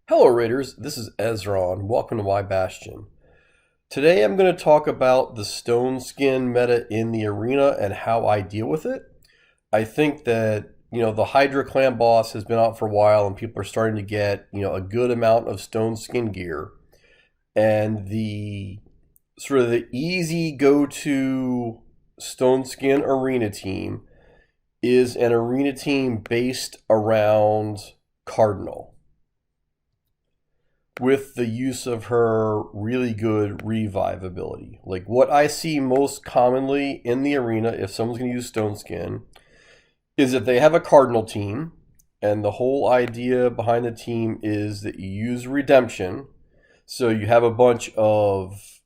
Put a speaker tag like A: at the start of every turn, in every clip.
A: Hello Raiders, this is Ezra and welcome to Y Bastion. Today I'm going to talk about the stone skin meta in the arena and how I deal with it. I think that, the Hydra clan boss has been out for a while and people are starting to get, a good amount of stone skin gear. And the sort of the easy go-to stone skin arena team is an arena team based around Cardinal, with the use of her really good revive ability. Like what I see most commonly in the arena, if someone's going to use Stone Skin, is that they have a Cardinal team, and the whole idea behind the team is that you use redemption. So you have a bunch of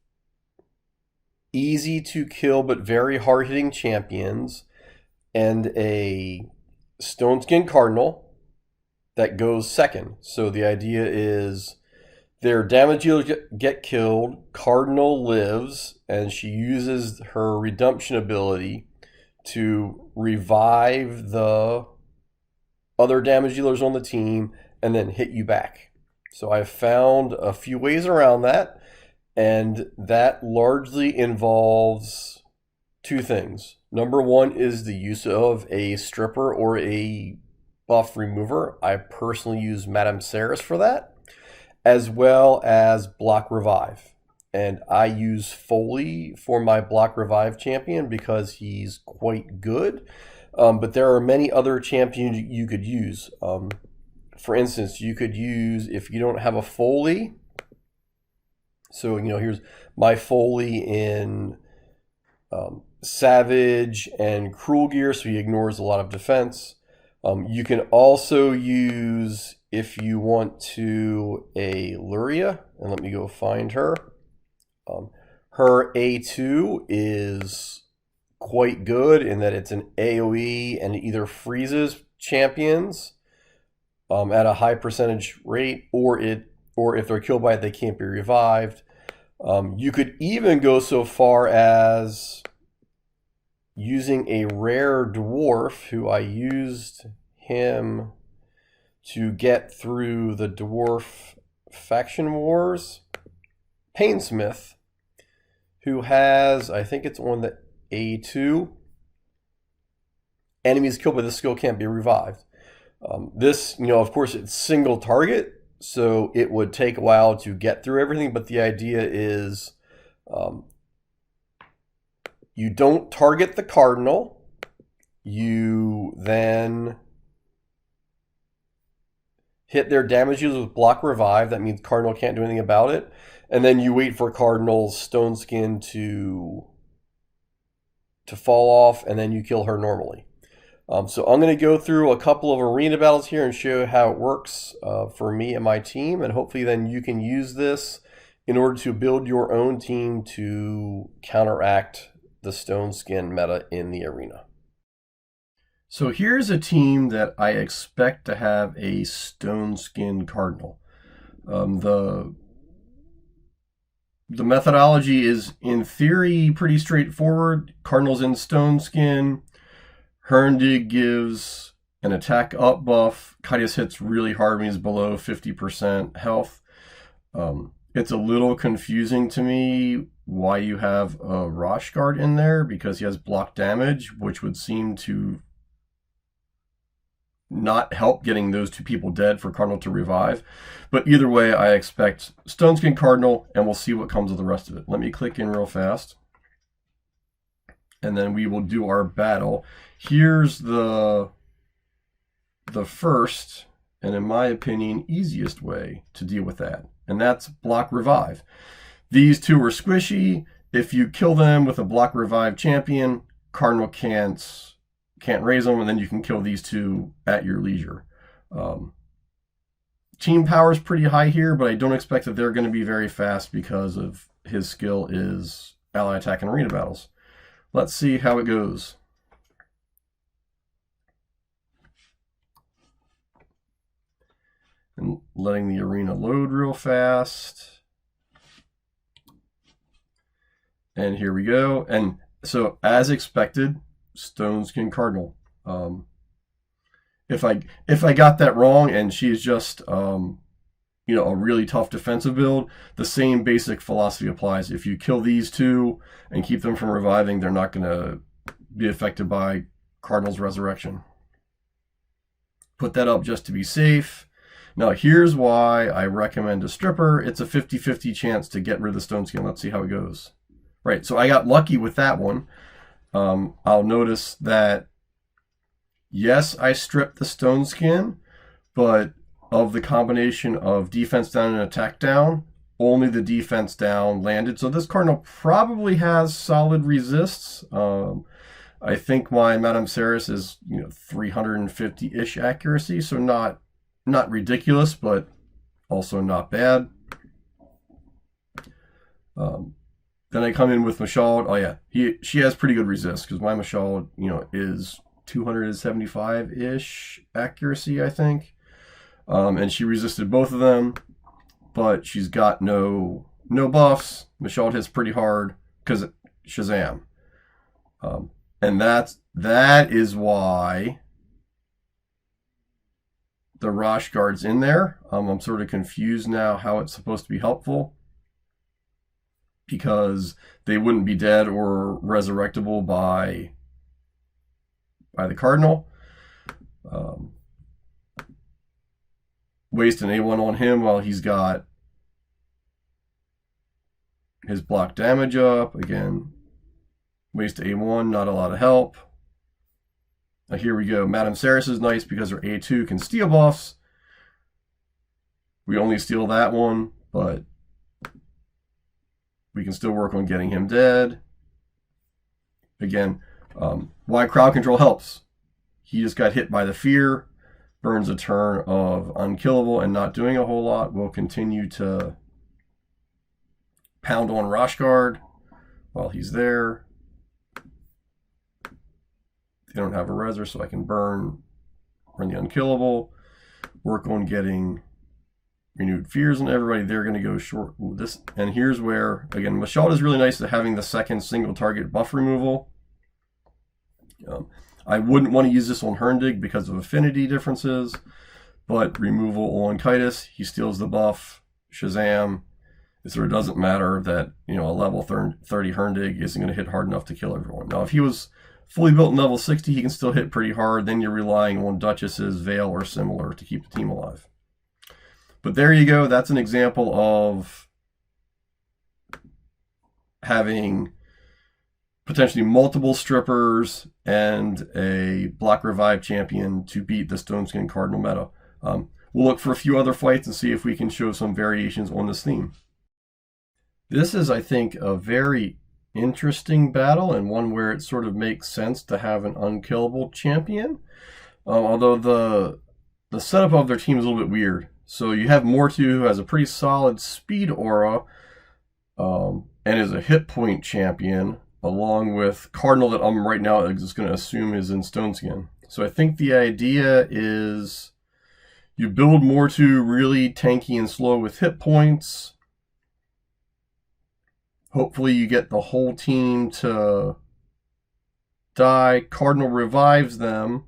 A: easy to kill but very hard hitting champions and a Stone Skin Cardinal that goes second. So the idea is their damage dealers get killed, Cardinal lives, and she uses her redemption ability to revive the other damage dealers on the team and then hit you back. So I've found a few ways around that, and that largely involves two things. Number one is the use of a stripper or a buff remover. I personally use Madame Saris for that, as well as block revive. And I use Foley for my block revive champion because he's quite good. But there are many other champions you could use. For instance, you could use, if you don't have a Foley, so here's my Foley in Savage and Cruel Gear, so he ignores a lot of defense. You can also use, if you want to, a Luria, and let me go find her. Her A2 is quite good in that it's an AoE and it either freezes champions at a high percentage rate, or if they're killed by it, they can't be revived. You could even go so far as using a rare dwarf, who I used him to get through the dwarf faction wars, Painsmith, who has, I think it's on the A2, enemies killed by this skill can't be revived. This, of course, it's single target, so it would take a while to get through everything, but the idea is you don't target the Cardinal, you then hit their damage users with block revive. That means Cardinal can't do anything about it. And then you wait for Cardinal's Stone Skin to fall off, and then you kill her normally. So I'm going to go through a couple of arena battles here and show you how it works for me and my team. And hopefully then you can use this in order to build your own team to counteract the Stone Skin meta in the arena. So here's a team that I expect to have a Stone Skin Cardinal. The methodology is, in theory, pretty straightforward. Cardinal's in Stone Skin. Herndig gives an attack up buff. Caius hits really hard when he's below 50% health. It's a little confusing to me why you have a Rosh Guard in there, because he has block damage, which would seem to not help getting those two people dead for Cardinal to revive. But either way, I expect Stone Skin Cardinal, and we'll see what comes of the rest of it. Let me click in real fast, and then we will do our battle. Here's the first, and in my opinion, easiest way to deal with that, and that's block revive. These two are squishy. If you kill them with a block revive champion, Cardinal can't raise them, and then you can kill these two at your leisure. Team power is pretty high here, but I don't expect that they're going to be very fast because of his skill is ally attack and arena battles. Let's see how it goes. And letting the arena load real fast. And here we go. And so, as expected, Stone Skin Cardinal. If I got that wrong and she's just a really tough defensive build, the same basic philosophy applies. If you kill these two and keep them from reviving, they're not going to be affected by Cardinal's Resurrection. Put that up just to be safe. Now, here's why I recommend a stripper. It's a 50-50 chance to get rid of the Stone Skin. Let's see how it goes. Right, so I got lucky with that one. I'll notice that, yes, I stripped the Stone Skin, but of the combination of defense down and attack down, only the defense down landed. So this Cardinal probably has solid resists. I think my Madame Ceres is 350-ish accuracy, so not ridiculous, but also not bad. Then I come in with Michaud. Oh yeah, she has pretty good resist because my Michaud, is 275-ish accuracy, I think. And she resisted both of them, but she's got no buffs. Michaud hits pretty hard because Shazam. And that is why the Rosh Guard's in there. I'm sort of confused now how it's supposed to be helpful, because they wouldn't be dead or resurrectable by the Cardinal. Waste an A1 on him while he's got his block damage up. Again, waste A1, not a lot of help. Now here we go. Madame Ceres is nice because her A2 can steal buffs. We only steal that one, but we can still work on getting him dead. Again, why crowd control helps. He just got hit by the fear, burns a turn of unkillable and not doing a whole lot. We'll continue to pound on Rosh Guard while he's there. They don't have a reser, so I can burn the unkillable. Work on getting renewed fears on everybody. They're going to go short. Ooh, and here's where, again, Michaud is really nice at having the second single target buff removal. I wouldn't want to use this on Herndig because of affinity differences, but removal on Kitus, he steals the buff. Shazam, it sort of doesn't matter that a level 30 Herndig isn't going to hit hard enough to kill everyone. Now, if he was fully built in level 60, he can still hit pretty hard. Then you're relying on Duchess's Veil or similar to keep the team alive. But there you go. That's an example of having potentially multiple strippers and a block revive champion to beat the Stoneskin Cardinal meta. We'll look for a few other fights and see if we can show some variations on this theme. This is, I think, a very interesting battle, and one where it sort of makes sense to have an unkillable champion. Although the setup of their team is a little bit weird. So you have Mortu, who has a pretty solid speed aura, and is a hit point champion, along with Cardinal that I'm right now just going to assume is in Stoneskin. So I think the idea is you build Mortu really tanky and slow with hit points. Hopefully you get the whole team to die. Cardinal revives them.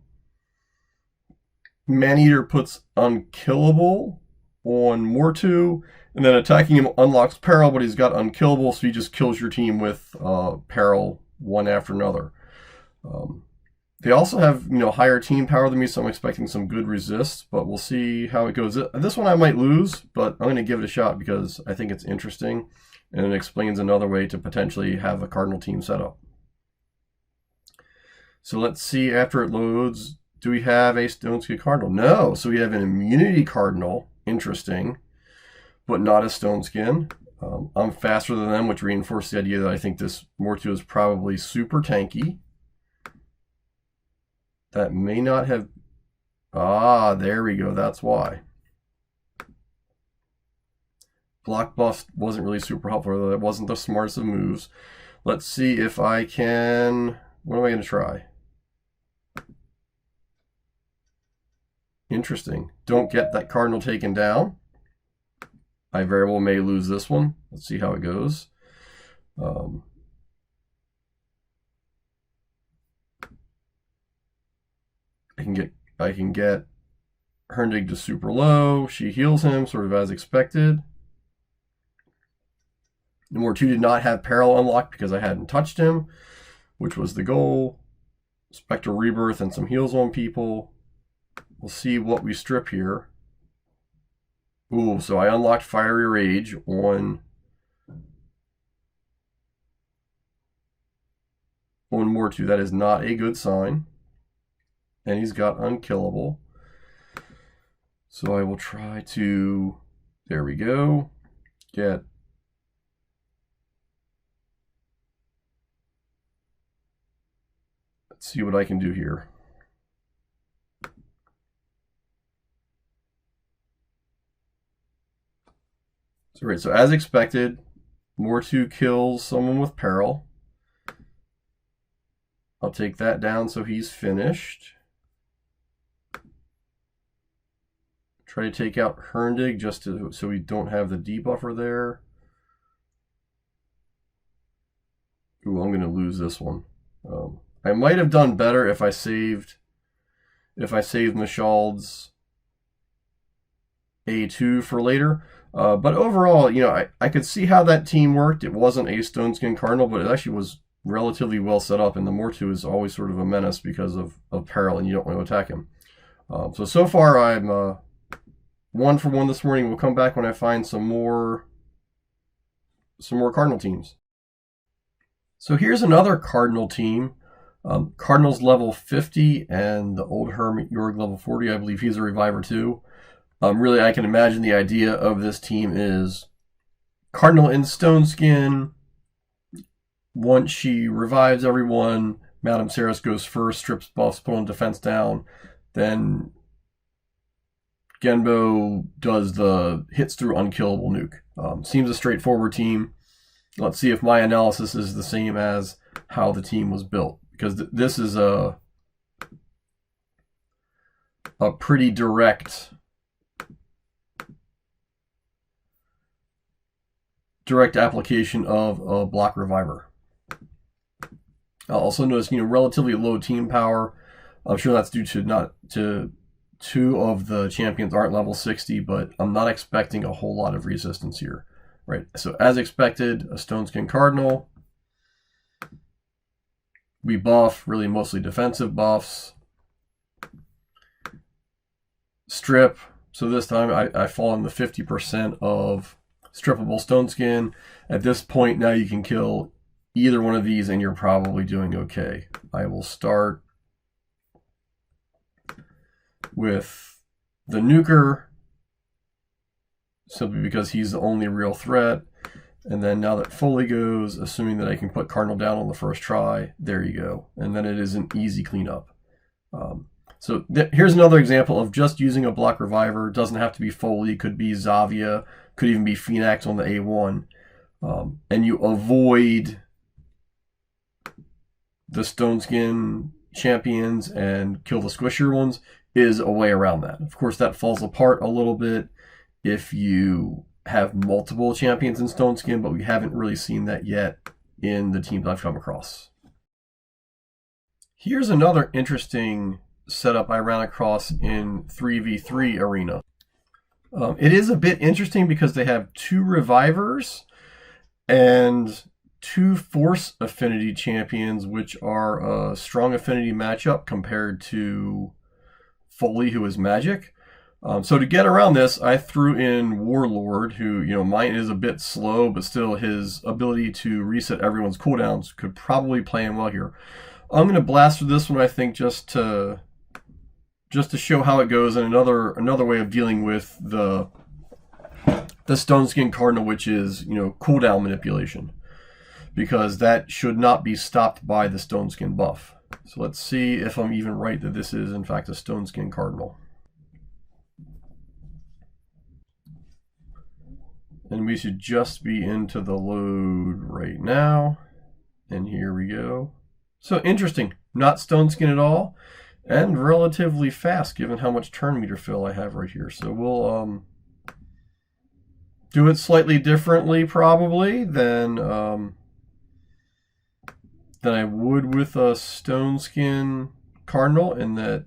A: Maneater puts unkillable on Mortu, and then attacking him unlocks peril, but he's got unkillable, so he just kills your team with peril one after another. They also have higher team power than me, so I'm expecting some good resists, but we'll see how it goes. This one I might lose, but I'm going to give it a shot because I think it's interesting, and it explains another way to potentially have a Cardinal team set up. So let's see after it loads. Do we have a Stoneskin Cardinal? No. So we have an Immunity Cardinal. Interesting. But not a Stoneskin. I'm faster than them, which reinforces the idea that I think this Mortu is probably super tanky. That may not have... Ah, there we go. That's why. Block buff wasn't really super helpful, though that wasn't the smartest of moves. Let's see if I can... What am I going to try? Interesting. Don't get that Cardinal taken down. I very well may lose this one. Let's see how it goes. I can get Herndig to super low. She heals him, sort of as expected. Number 2 did not have Peril unlocked because I hadn't touched him, which was the goal. Spectral Rebirth and some heals on people. We'll see what we strip here. Ooh, so I unlocked Fiery Rage on Mortu. That is not a good sign. And he's got Unkillable. So I will try to, there we go, let's see what I can do here. So, right, so as expected, Mortu kills someone with Peril. I'll take that down so he's finished. Try to take out Herndig just so we don't have the debuffer there. Ooh, I'm going to lose this one. I might have done better if I saved Mashald's A2 for later. But overall, you know, I could see how that team worked. It wasn't a Stoneskin Cardinal, but it actually was relatively well set up, and the Mortu is always sort of a menace because of Peril, and you don't want to attack him. So far, I'm 1 for 1 this morning. We'll come back when I find some more Cardinal teams. So here's another Cardinal team. Cardinal's level 50 and the old Hermit Yorg level 40. I believe he's a reviver too. Really, I can imagine the idea of this team is Cardinal in Stoneskin. Once she revives everyone, Madame Ceres goes first, strips buffs, put on defense down. Then Genbo does the hits through unkillable nuke. Seems a straightforward team. Let's see if my analysis is the same as how the team was built, because this is a pretty direct application of a block reviver. I'll also notice, relatively low team power. I'm sure that's due to two of the champions aren't level 60, but I'm not expecting a whole lot of resistance here. Right, so as expected, a Stoneskin Cardinal. We buff, really mostly defensive buffs. Strip, so this time I fall in the 50% of strippable Stoneskin. At this point now you can kill either one of these and you're probably doing okay. I will start with the Nuker, simply because he's the only real threat. And then now that Foley goes, assuming that I can put Cardinal down on the first try, there you go. And then it is an easy cleanup. So here's another example of just using a block reviver. It doesn't have to be Foley, could be Zavia, could even be Phoenix on the A1. And you avoid the Stoneskin champions and kill the squishier ones, is a way around that. Of course, that falls apart a little bit if you have multiple champions in Stoneskin, but we haven't really seen that yet in the teams I've come across. Here's another interesting setup I ran across in 3v3 arena. It is a bit interesting because they have 2 revivers and 2 force affinity champions, which are a strong affinity matchup compared to Foley, who is magic. So to get around this, I threw in Warlord, who, mine is a bit slow, but still his ability to reset everyone's cooldowns could probably play him well here. I'm going to blast through this one, I think, just to show how it goes, and another way of dealing with the Stoneskin Cardinal, which is, cooldown manipulation, because that should not be stopped by the Stoneskin buff. So let's see if I'm even right that this is, in fact, a Stoneskin Cardinal. And we should just be into the load right now. And here we go. So interesting. Not Stoneskin at all. And relatively fast, given how much turn meter fill I have right here. So we'll do it slightly differently, probably, than I would with a Stoneskin Cardinal, in that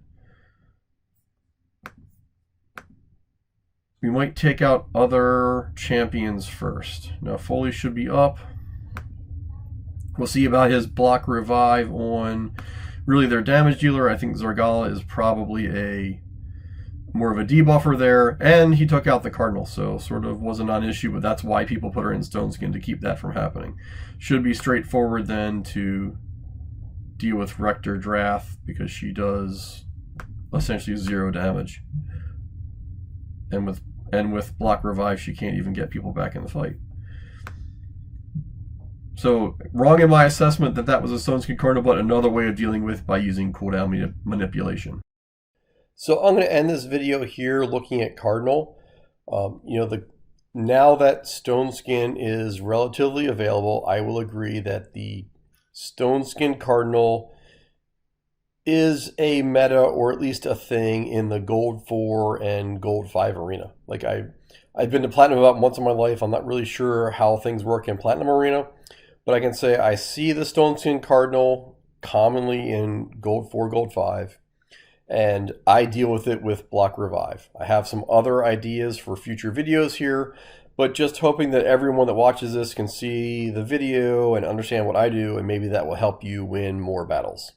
A: we might take out other champions first. Now Foley should be up. We'll see about his block revive on really their damage dealer. I think Zargala is probably more of a debuffer there, and he took out the Cardinal, so sort of wasn't an issue, but that's why people put her in Stoneskin, to keep that from happening. Should be straightforward then to deal with Rector Drath, because she does essentially 0 damage. And with block revive, she can't even get people back in the fight. So, wrong in my assessment that was a Stoneskin Cardinal, but another way of dealing with by using cooldown manipulation. So I'm going to end this video here looking at Cardinal. Now that Stoneskin is relatively available, I will agree that the Stoneskin Cardinal is a meta, or at least a thing, in the Gold 4 and Gold 5 arena. Like I've been to Platinum about once in my life. I'm not really sure how things work in Platinum arena, but I can say I see the Stoneskin Cardinal commonly in Gold 4, Gold 5. And I deal with it with block revive. I have some other ideas for future videos here, but just hoping that everyone that watches this can see the video and understand what I do, and maybe that will help you win more battles.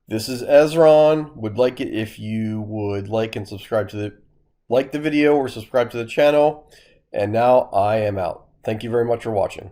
A: This is Ezron. Would like it if you would like and subscribe to the video or subscribe to the channel. And now I am out. Thank you very much for watching.